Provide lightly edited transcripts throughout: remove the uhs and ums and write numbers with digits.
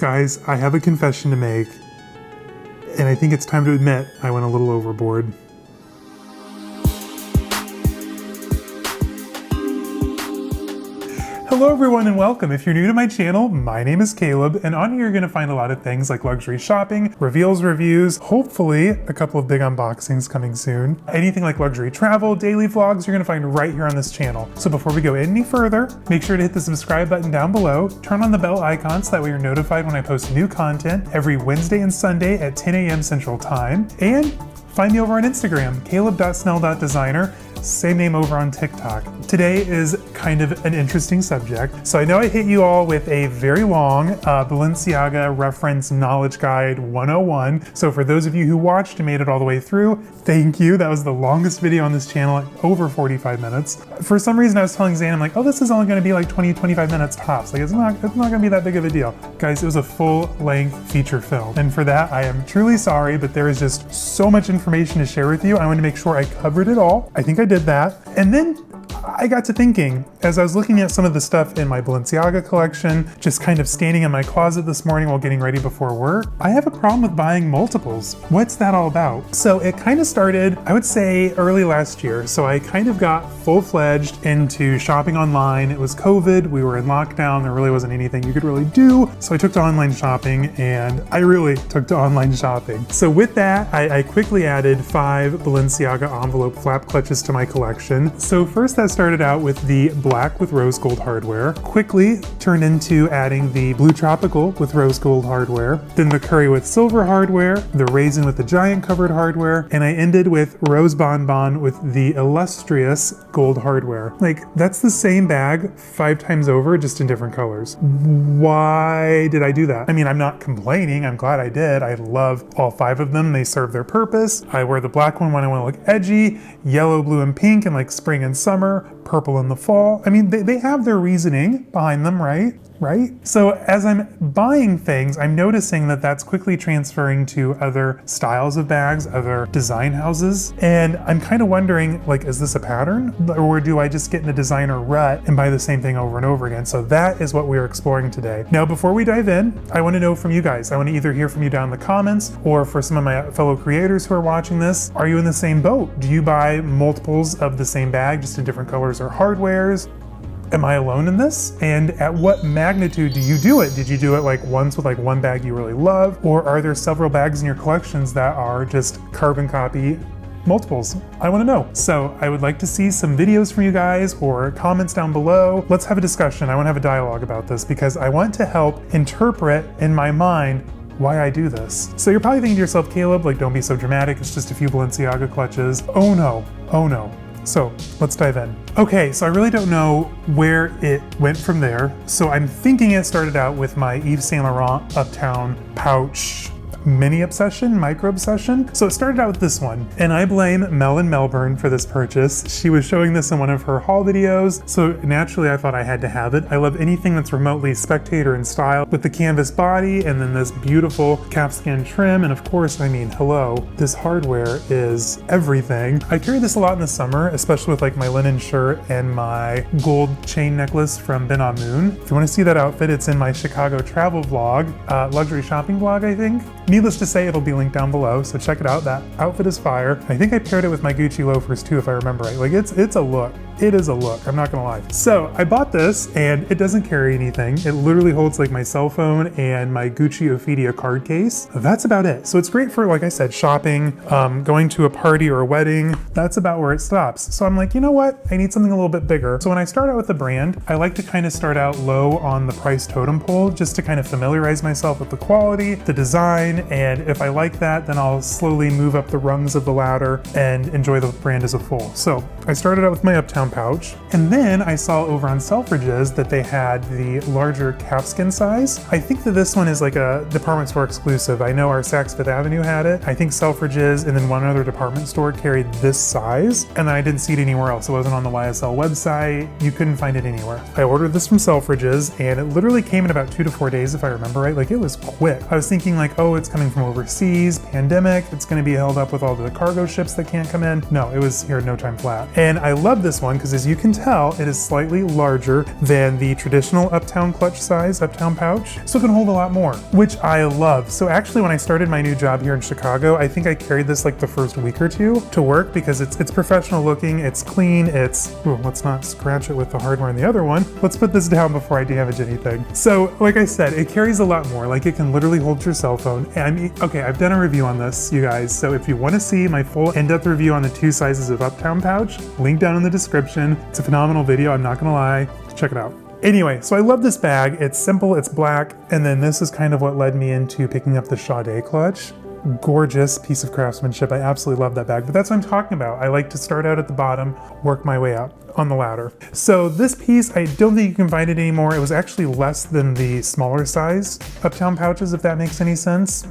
Guys, I have a confession to make, and I think it's time to admit I went a little overboard. Hello everyone and welcome. If you're new to my channel, my name is Caleb, and on here you're going to find a lot of things like luxury shopping, reveals, reviews, hopefully a couple of big unboxings coming soon. Anything like luxury travel, daily vlogs, you're going to find right here on this channel. So before we go any further, make sure to hit the subscribe button down below, turn on the bell icon so that way you're notified when I post new content every Wednesday and Sunday at 10 a.m. Central Time, and find me over on Instagram, caleb.snell.designer. Same name over on TikTok. Today is kind of an interesting subject. So I know I hit you all with a very long Balenciaga reference knowledge guide 101. So for those of you who watched and made it all the way through, thank you. That was the longest video on this channel, over 45 minutes. For some reason I was telling Zane, I'm like, oh, this is only gonna be like 20, 25 minutes tops. Like it's not gonna be that big of a deal. Guys, it was a full-length feature film. And for that, I am truly sorry, but there is just so much information to share with you. I wanted to make sure I covered it all. I think I did that. And then I got to thinking, as I was looking at some of the stuff in my Balenciaga collection, just kind of standing in my closet this morning while getting ready before work, I have a problem with buying multiples. What's that all about? So it kind of started, I would say, early last year. So I kind of got full-fledged into shopping online. It was COVID, we were in lockdown, there really wasn't anything you could really do. So I took to online shopping, and I really took to online shopping. So with that, I quickly added 5 Balenciaga envelope flap clutches to my collection. So first that started out with the black with rose gold hardware, quickly turned into adding the blue tropical with rose gold hardware, then the curry with silver hardware, the raisin with the giant covered hardware, and I ended with rose bonbon with the illustrious gold hardware. Like, that's the same bag 5 times over, just in different colors. Why did I do that? I mean, I'm not complaining, I'm glad I did. I love all 5 of them, they serve their purpose. I wear the black one when I want to look edgy, yellow, blue, and pink in like spring and summer, purple in the fall. I mean, they have their reasoning behind them, right? So as I'm buying things, I'm noticing that that's quickly transferring to other styles of bags, other design houses. And I'm kind of wondering, like, is this a pattern? Or do I just get in a designer rut and buy the same thing over and over again? So that is what we're exploring today. Now, before we dive in, I want to know from you guys. I want to either hear from you down in the comments, or for some of my fellow creators who are watching this, are you in the same boat? Do you buy multiples of the same bag, just in different colors or hardwares? Am I alone in this? And at what magnitude do you do it? Did you do it like once with like one bag you really love? Or are there several bags in your collections that are just carbon copy multiples? I want to know. So I would like to see some videos from you guys or comments down below. Let's have a discussion. I want to have a dialogue about this because I want to help interpret in my mind why I do this. So you're probably thinking to yourself, Caleb, like, don't be so dramatic. It's just a few Balenciaga clutches. Oh no, oh no. So let's dive in. Okay, so I really don't know where it went from there. So I'm thinking it started out with my Yves Saint Laurent Uptown Pouch mini obsession, micro obsession. So it started out with this one, and I blame Mel in Melbourne for this purchase. She was showing this in one of her haul videos, so naturally I thought I had to have it. I love anything that's remotely spectator in style, with the canvas body and then this beautiful calfskin trim, and of course, I mean, hello, this hardware is everything. I carry this a lot in the summer, especially with like my linen shirt and my gold chain necklace from Ben on Moon. If you want to see that outfit, it's in my Chicago travel vlog, luxury shopping vlog, I think. Needless to say, it'll be linked down below, so check it out. That outfit is fire. I think I paired it with my Gucci loafers too, if I remember right. Like, it's a look. It is a look, I'm not gonna lie. So I bought this, and it doesn't carry anything. It literally holds like my cell phone and my Gucci Ophidia card case. That's about it. So it's great for, like I said, shopping, going to a party or a wedding. That's about where it stops. So I'm like, you know what? I need something a little bit bigger. So when I start out with the brand, I like to kind of start out low on the price totem pole, just to kind of familiarize myself with the quality, the design, and if I like that, then I'll slowly move up the rungs of the ladder and enjoy the brand as a full. So I started out with my Uptown Pouch, and then I saw over on Selfridges that they had the larger calfskin size. I think that this one is like a department store exclusive. I know our Saks Fifth Avenue had it. I think Selfridges and then one other department store carried this size, and I didn't see it anywhere else. It wasn't on the YSL website. You couldn't find it anywhere. I ordered this from Selfridges, and it literally came in about 2 to 4 days, if I remember right. Like, it was quick. I was thinking like, oh, it's coming from overseas, pandemic, it's gonna be held up with all the cargo ships that can't come in. No, it was here no time flat. And I love this one because as you can tell, it is slightly larger than the traditional Uptown clutch size, Uptown pouch, so it can hold a lot more, which I love. So actually when I started my new job here in Chicago, I think I carried this like the first week or two to work because it's professional looking, it's clean, it's, ooh, let's not scratch it with the hardware on the other one. Let's put this down before I damage anything. So like I said, it carries a lot more, like it can literally hold your cell phone. And okay, I've done a review on this, you guys, so if you want to see my full in-depth review on the 2 sizes of Uptown pouch, link down in the description. It's a phenomenal video, I'm not gonna lie, check it out. Anyway, so I love this bag. It's simple, it's black, and then this is kind of what led me into picking up the Sade clutch. Gorgeous piece of craftsmanship. I absolutely love that bag, but that's what I'm talking about. I like to start out at the bottom, work my way up on the ladder. So this piece, I don't think you can find it anymore. It was actually less than the smaller size Uptown pouches, if that makes any sense.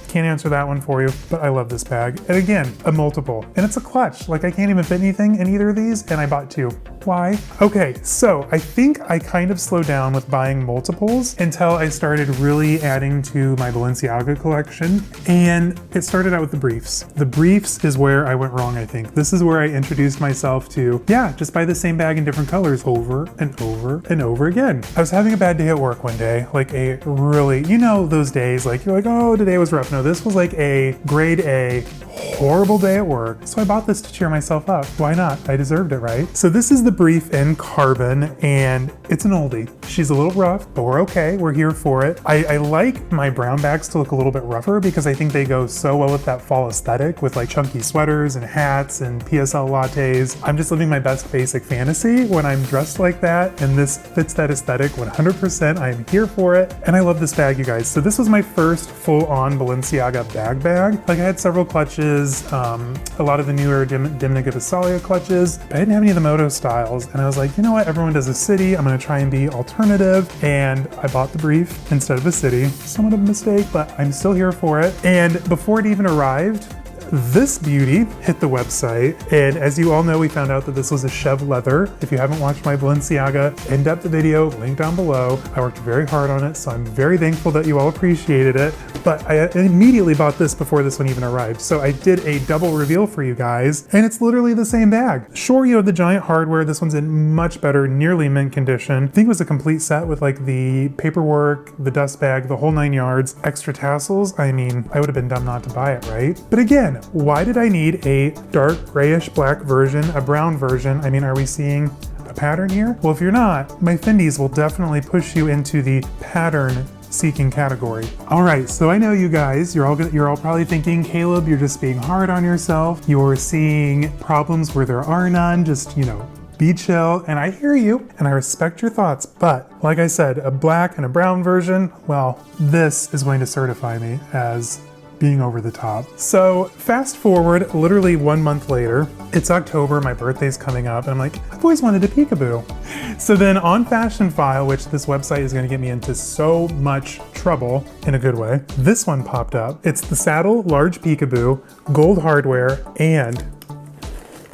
Can't answer that one for you, but I love this bag. And again, a multiple, and it's a clutch. Like I can't even fit anything in either of these, and I bought 2. Why? Okay, so I think I kind of slowed down with buying multiples until I started really adding to my Balenciaga collection, and it started out with the briefs. The briefs is where I went wrong, I think. This is where I introduced myself to, yeah, just buy the same bag in different colors over and over and over again. I was having a bad day at work one day, like a really, you know those days, like you're like, oh, today was rough. No, this was like a grade A, horrible day at work. So I bought this to cheer myself up. Why not? I deserved it, right? So this is the brief in carbon, and it's an oldie. She's a little rough, but we're okay. We're here for it. I like my brown bags to look a little bit rougher because I think they go so well with that fall aesthetic with like chunky sweaters and hats and PSL lattes. I'm just living my best basic fantasy when I'm dressed like that, and this fits that aesthetic 100%. I'm here for it, and I love this bag, you guys. So this was my first full-on Balenciaga bag. Like I had several clutches, a lot of the newer Dimna Gavasalia clutches, but I didn't have any of the Moto styles, and I was like, you know what, everyone does a city, I'm gonna try and be alternative, and I bought the brief instead of the city. Somewhat of a mistake, but I'm still here for it. And before it even arrived, this beauty hit the website, and as you all know, we found out that this was a Chev leather. If you haven't watched my Balenciaga in-depth video, link down below. I worked very hard on it, so I'm very thankful that you all appreciated it, but I immediately bought this before this one even arrived. So I did a double reveal for you guys, and it's literally the same bag. Sure, you have the giant hardware. This one's in much better, nearly mint condition. I think it was a complete set with like the paperwork, the dust bag, the whole 9 yards, extra tassels. I mean, I would have been dumb not to buy it, right? But again, why did I need a dark grayish black version, a brown version? I mean, are we seeing a pattern here? Well, if you're not, my Fendis will definitely push you into the pattern seeking category. All right, so I know you guys, you're all probably thinking, Caleb, you're just being hard on yourself. You're seeing problems where there are none. Just, you know, be chill, and I hear you, and I respect your thoughts, but like I said, a black and a brown version, well, this is going to certify me as being over the top. So fast forward literally 1 month later, it's October, my birthday's coming up, and I'm like, I've always wanted a peekaboo. So then on Fashion File, which this website is gonna get me into so much trouble in a good way, this one popped up. It's the saddle large peekaboo, gold hardware, and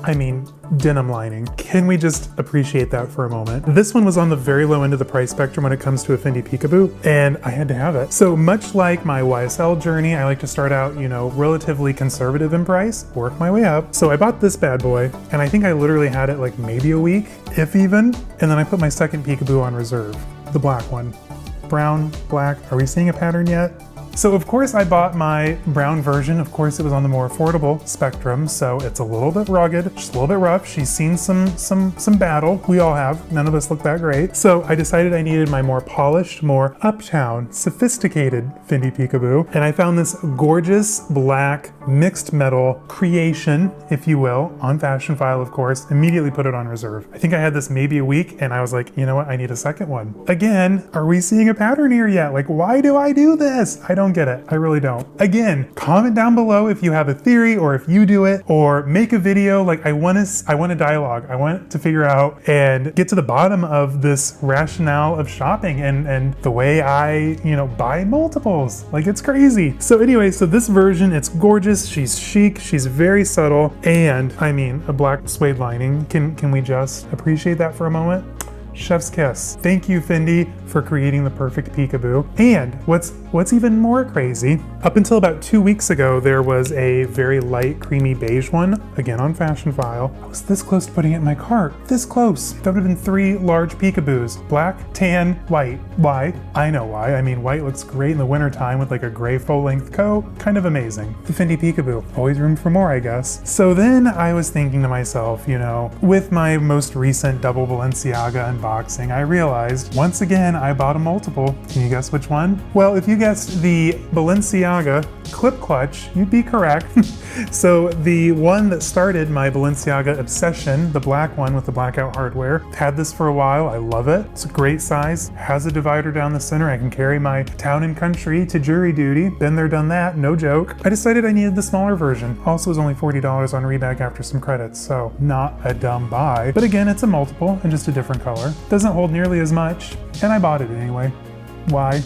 I mean, denim lining. Can we just appreciate that for a moment? This one was on the very low end of the price spectrum when it comes to a Fendi Peekaboo, and I had to have it. So much like my YSL journey, I like to start out, you know, relatively conservative in price, work my way up. So I bought this bad boy, and I think I literally had it like maybe a week, if even, and then I put my second Peekaboo on reserve, the black one. Brown, black, are we seeing a pattern yet? So of course I bought my brown version. Of course it was on the more affordable spectrum, so it's a little bit rugged, just a little bit rough. She's seen some battle. We all have. None of us look that great. So I decided I needed my more polished, more uptown, sophisticated Fendi Peekaboo, and I found this gorgeous black mixed metal creation, if you will, on Fashion File, of course. Immediately put it on reserve. I think I had this maybe a week, and I was like, you know what? I need a second one. Again, are we seeing a pattern here yet? Like, why do I do this? I don't get it. I really don't. Again, comment down below if you have a theory or if you do it, or make a video. Like I want a dialogue. I want to figure out and get to the bottom of this rationale of shopping and the way I, you know, buy multiples. Like it's crazy. So anyway, so this version, it's gorgeous. She's chic. She's very subtle. And I mean, a black suede lining. Can we just appreciate that for a moment? Chef's kiss. Thank you, Fendi, for creating the perfect peekaboo. And what's what's even more crazy, up until about 2 weeks ago, there was a very light creamy beige one, again on Fashion File. I was this close to putting it in my cart, this close. That would have been 3 large Peekaboos, black, tan, white. Why? I know why. I mean, white looks great in the wintertime with like a gray full-length coat, kind of amazing. The Fendi Peekaboo, always room for more, I guess. So then I was thinking to myself, you know, with my most recent double Balenciaga unboxing, I realized once again I bought a multiple. Can you guess which one? Well, if you guessed the Balenciaga clip clutch, you'd be correct. So the one that started my Balenciaga obsession, the black one with the blackout hardware, had this for a while. I love it. It's a great size, has a divider down the center. I can carry my town and country to jury duty. Been there, done that, no joke. I decided I needed the smaller version. Also, it was only $40 on Rebag after some credits, so not a dumb buy. But again, it's a multiple and just a different color. Doesn't hold nearly as much, and I bought it anyway. Why?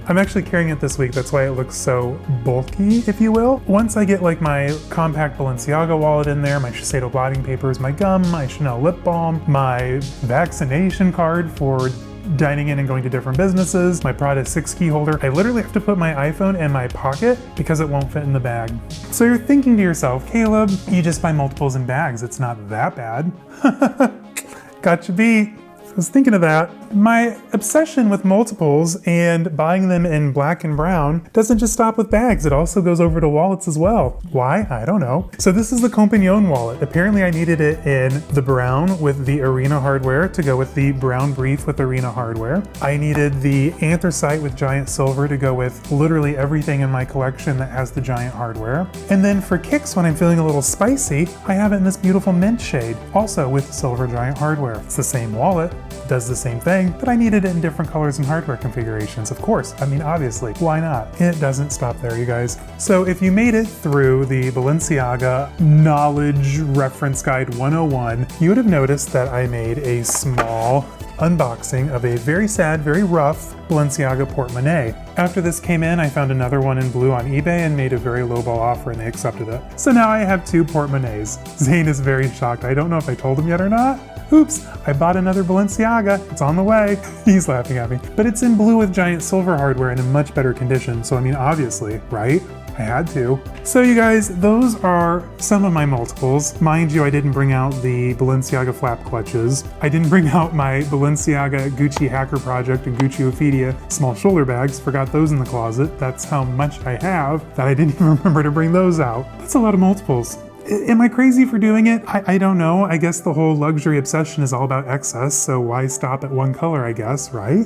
I'm actually carrying it this week, that's why it looks so bulky, if you will. Once I get like my compact Balenciaga wallet in there, my Shiseido blotting papers, my gum, my Chanel lip balm, my vaccination card for dining in and going to different businesses, my Prada 6 key holder, I literally have to put my iPhone in my pocket because it won't fit in the bag. So you're thinking to yourself, Caleb, you just buy multiples in bags, it's not that bad. Gotcha beat. I was thinking of that. My obsession with multiples and buying them in black and brown doesn't just stop with bags, it also goes over to wallets as well. Why? I don't know. So this is the Compagnon wallet. Apparently I needed it in the brown with the Arena hardware to go with the brown brief with Arena hardware. I needed the anthracite with giant silver to go with literally everything in my collection that has the giant hardware. And then for kicks, when I'm feeling a little spicy, I have it in this beautiful mint shade, also with silver giant hardware. It's the same wallet, does the same thing, but I needed it in different colors and hardware configurations. Of course, I mean, obviously, why not? It doesn't stop there, you guys. So if you made it through the Balenciaga Knowledge Reference Guide 101, you would have noticed that I made a small unboxing of a very sad, very rough Balenciaga portemonnaie. After this came in, I found another one in blue on eBay and made a very lowball offer and they accepted it. So now I have 2 portemonnaies. Zane is very shocked. I don't know if I told him yet or not. Oops, I bought another Balenciaga, it's on the way. He's laughing at me. But it's in blue with giant silver hardware and in much better condition, so I mean, obviously, right? I had to. So you guys, those are some of my multiples. Mind you, I didn't bring out the Balenciaga flap clutches. I didn't bring out my Balenciaga Gucci Hacker Project and Gucci Ophidia small shoulder bags. Forgot those in the closet. That's how much I have that I didn't even remember to bring those out. That's a lot of multiples. Am I crazy for doing it? I don't know. I guess the whole luxury obsession is all about excess, so why stop at one color, I guess, right?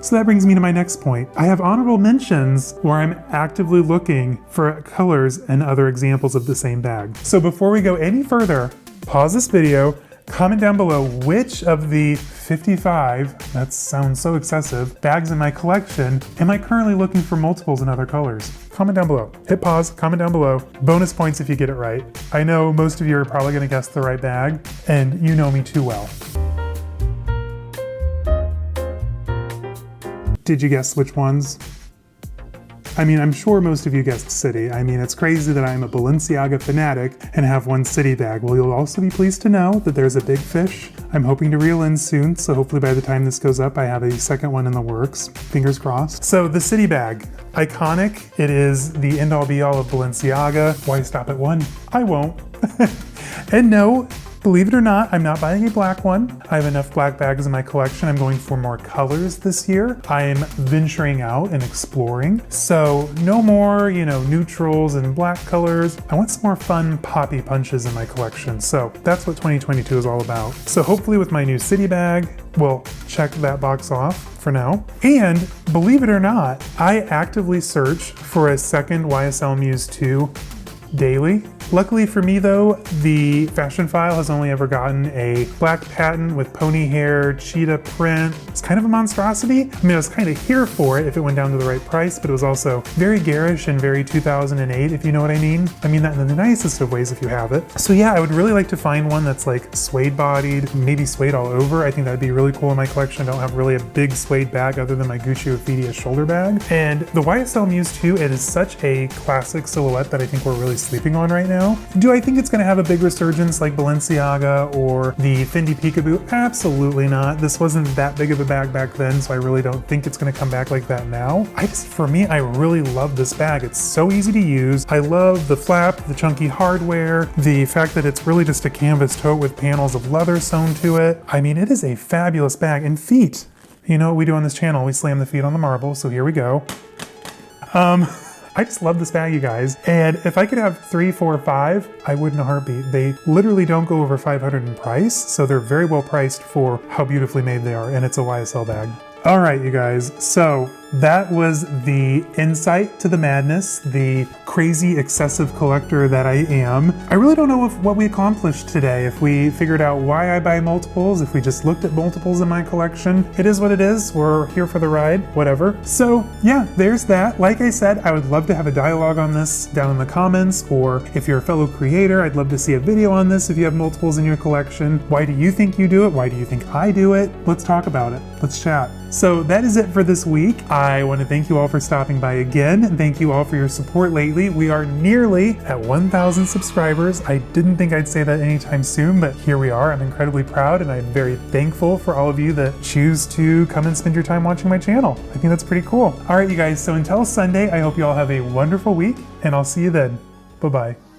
So that brings me to my next point. I have honorable mentions where I'm actively looking for colors and other examples of the same bag. So before we go any further, pause this video, comment down below which of the 55, that sounds so excessive, bags in my collection am I currently looking for multiples in other colors? Comment down below. Hit pause, comment down below. Bonus points if you get it right. I know most of you are probably gonna guess the right bag, and you know me too well. Did you guess which ones? I mean, I'm sure most of you guessed City. I mean, it's crazy that I'm a Balenciaga fanatic and have one City bag. Well, you'll also be pleased to know that there's a big fish I'm hoping to reel in soon, so hopefully by the time this goes up, I have a second one in the works. Fingers crossed. So the City bag, iconic. It is the end-all be-all of Balenciaga. Why stop at one? I won't. And no, believe it or not, I'm not buying a black one. I have enough black bags in my collection. I'm going for more colors this year. I'm venturing out and exploring. So no more, neutrals and black colors. I want some more fun poppy punches in my collection. So that's what 2022 is all about. So hopefully with my new City bag, we'll check that box off for now. And believe it or not, I actively search for a second YSL Muse 2 daily. Luckily for me though, the fashion file has only ever gotten a black patent with pony hair, cheetah print. It's kind of a monstrosity. I mean, I was kind of here for it if it went down to the right price, but it was also very garish and very 2008, if you know what I mean. I mean that in the nicest of ways if you have it. So yeah, I would really like to find one that's like suede bodied, maybe suede all over. I think that'd be really cool in my collection. I don't have really a big suede bag other than my Gucci Ophidia shoulder bag. And the YSL Muse 2, it is such a classic silhouette that I think we're really sleeping on right now. know. Do I think it's gonna have a big resurgence like Balenciaga or the Fendi Peekaboo? Absolutely not. This wasn't that big of a bag back then, so I really don't think it's gonna come back like that now. For me, I really love this bag. It's so easy to use. I love the flap, the chunky hardware, the fact that it's really just a canvas tote with panels of leather sewn to it. I mean, it is a fabulous bag. And feet. You know what we do on this channel? We slam the feet on the marble, so here we go. I just love this bag, you guys. And if I could have 3, 4, 5, I would in a heartbeat. They literally don't go over $500 in price, so they're very well priced for how beautifully made they are, and it's a YSL bag. All right, you guys, so that was the insight to the madness, the crazy excessive collector that I am. I really don't know what we accomplished today, if we figured out why I buy multiples, if we just looked at multiples in my collection. It is what it is, we're here for the ride, whatever. So yeah, there's that. Like I said, I would love to have a dialogue on this down in the comments, or if you're a fellow creator, I'd love to see a video on this if you have multiples in your collection. Why do you think you do it? Why do you think I do it? Let's talk about it. Let's chat. So that is it for this week. I want to thank you all for stopping by again, and thank you all for your support lately. We are nearly at 1,000 subscribers. I didn't think I'd say that anytime soon, but here we are. I'm incredibly proud, and I'm very thankful for all of you that choose to come and spend your time watching my channel. I think that's pretty cool. All right, you guys, so until Sunday, I hope you all have a wonderful week, and I'll see you then. Bye-bye.